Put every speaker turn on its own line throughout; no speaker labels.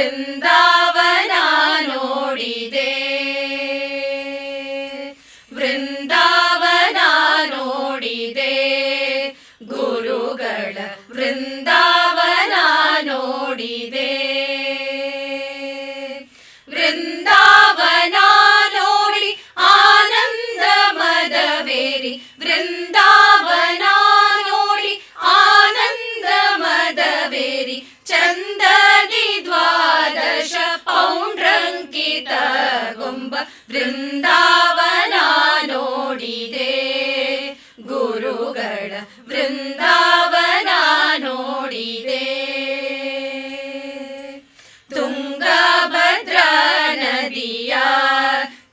ವೃಂದಾವನ ನೋಡಿದೆ, ವೃಂದಾವನ ನೋಡಿದೆ, ಗುರುಗಳ ವೃಂದಾವನ ನೋಡಿದೆ, ವೃಂದಾವನ ನೋಡಿ ಆನಂದ ಮದವೇರಿ, ವೃಂದಾವನ ನೋಡಿ ಆನಂದ ಮದವೇರಿ, ಚಂದದಿ ದ್ವಾದಶ ಪೌಂಡ್ರಂಕಿತ ಗೊಂಬ ವೃಂದಾವನ ನೋಡಿದೆ, ಗುರುಗಳ ವೃಂದಾವನ ನೋಡಿದೆ. ತುಂಗಭದ್ರಾ ನದಿಯ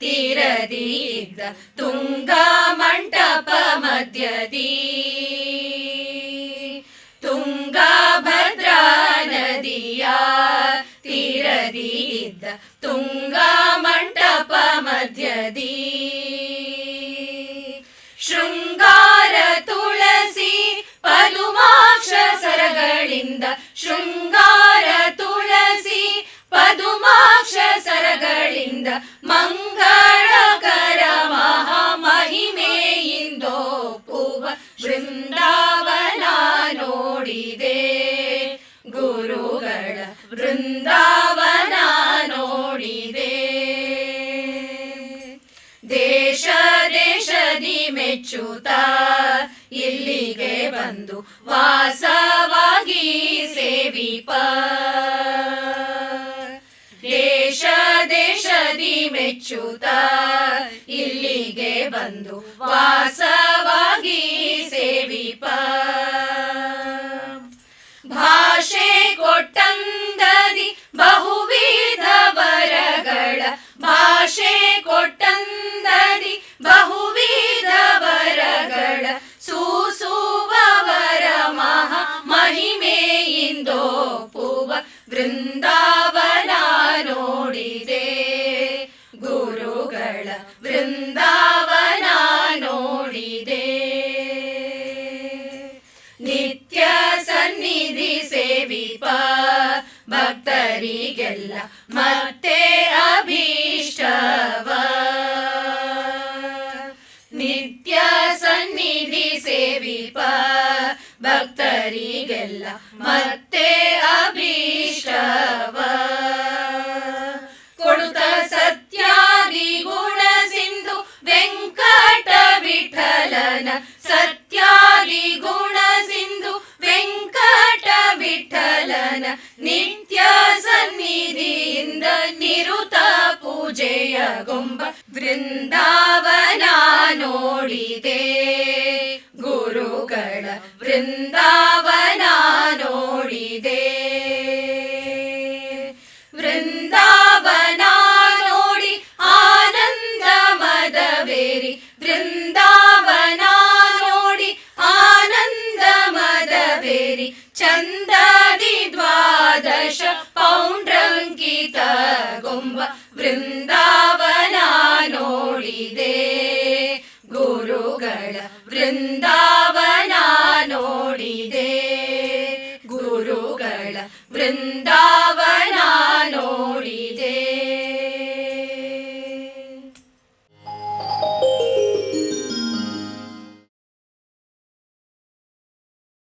ತೀರದಿದ್ದ ತುಂಗ ಮಂಟಪ ಮಧ್ಯದಿ, ತುಂಗಭದ್ರಾ ನದಿಯ ತೀರದಿದ್ದ ತುಂಗ ಮಂಟಪ ಮಧ್ಯದಿ, ಶೃಂಗಾರ ತುಳಸಿ ಪದುಮಾಕ್ಷ ಸರಗಳಿಂದ, ಶೃಂಗಾರ ತುಳಸಿ ಪದುಮಾಕ್ಷ ಸರಗಳಿಂದ, ಮಂಗಳಕರ ಮಹಾಮಹಿಮೆಯಿಂದೋಪುವ ವೃಂದಾವನ ನೋಡಿದೆ, ಗುರುಗಳ ವೃಂದಾವನ ನೋಡಿದೆ. ದೇಶ ದೇಶದಿ ಮೆಚ್ಚುತ್ತ ಇಲ್ಲಿಗೆ ಬಂದು ವಾಸವಾಗಿ ಸೇವಿಪ, ದೇಶ ದೇಶದಿ ಮೆಚ್ಚುತ್ತ ಇಲ್ಲಿಗೆ ಬಂದು ವಾಸವಾಗಿ ಸೇವಿಪ, ಭಾಷೆ ಕೊಟ್ಟಂದದಿ ಬಹುವಿಧ ವರಗಳ, ಭಾಷೆ ಕೊಟ್ಟಂದದಿ ಬಹುವಿಧ ವರಗಳ, ಸೂಸುವವರ ಮಹಾ ಮಹಿಮೆಯಿಂದೋಪುವ ವೃಂದಾವನ ನೋಡಿದೆ, ಗುರುಗಳ ವೃಂದಾವನ ನೋಡಿದೆ. ನಿತ್ಯ ಸನ್ನಿಧಿ ಸೇವಿಪ ಭಕ್ತರಿಗೆಲ್ಲ ಮತ್ತೆ ಅಭೀಷ್ಟವ, ನಿತ್ಯ ಸನ್ನಿಧಿ ಸೇವಿಪ ಭಕ್ತರಿಗೆಲ್ಲ ಮತ್ತೆ ಅಭೀಷ್ಟವ, ಕೊಡುತ್ತ ಸತ್ಯಾದಿ ಗುಣ ಸಿಂಧು ವೆಂಕಟ ವಿಠಲನ, ಸತ್ಯಾದಿ ಗುಣ ಸಿಂಧು ವೆಂಕಟ ವಿಠಲನ, ನಿತ್ಯ ಸನ್ನಿಧಿಯಿಂದ ನಿರುತ ಪೂಜೆಯ ಗೊಂಬ ವೃಂದಾವನ ನೋಡಿದೆ, ಗುರುಗಳ ವೃಂದಾವನ ನೋಡಿದೆ. ವೃಂದಾವನ ನೋಡಿ ಆನಂದ ಮದವೇರಿ, ವೃಂದಾವನ ನೋಡಿ ಆನಂದ ಮದವೇರಿ, ಚಂದದಿ ದ್ವಾದಶ ಪೌಂಡ್ರಂಕಿತ ಗೊಂಬ ವೃಂದಾವನ ನೋಡಿದೆ, ಗುರುಗಳ ವೃಂದಾವನ ನೋಡಿದೆ.